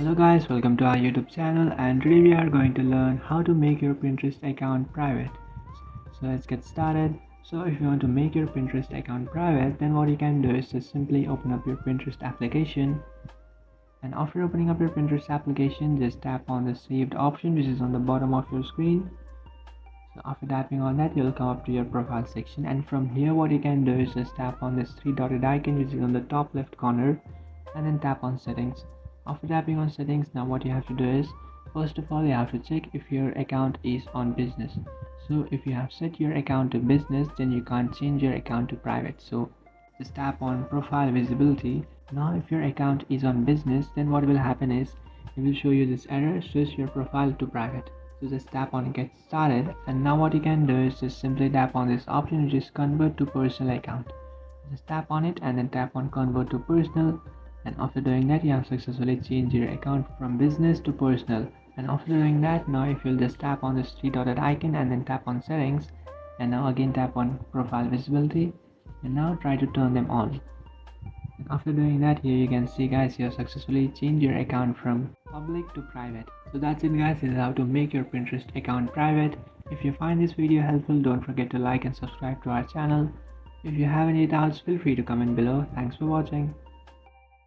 Hello guys, welcome to our YouTube channel, and today we are going to learn how to make your Pinterest account private. So let's get started. So if you want to make your Pinterest account private, then what you can do is just simply open up your Pinterest application, and after opening up your Pinterest application, just tap on the saved option which is on the bottom of your screen. So after tapping on that, you'll come up to your profile section, and from here what you can do is just tap on this three dotted icon which is on the top left corner, and then tap on settings. After tapping on settings, now what you have to do is, first of all, you have to check if your account is on business. So if you have set your account to business, then you can't change your account to private. So just tap on profile visibility. Now if your account is on business, then what will happen is it will show you this error, switch your profile to private. So just tap on get started, and now what you can do is just simply tap on this option which is convert to personal account. Just tap on it and then tap on convert to personal, and after doing that you have successfully changed your account from business to personal. And after doing that, now if you'll just tap on this three dotted icon and then tap on settings, and now again tap on profile visibility, and now try to turn them on. And after doing that, here you can see guys, you have successfully changed your account from public to private. So that's it guys, this is how to make your Pinterest account private. If you find this video helpful, don't forget to like and subscribe to our channel. If you have any doubts, feel free to comment below. Thanks for watching.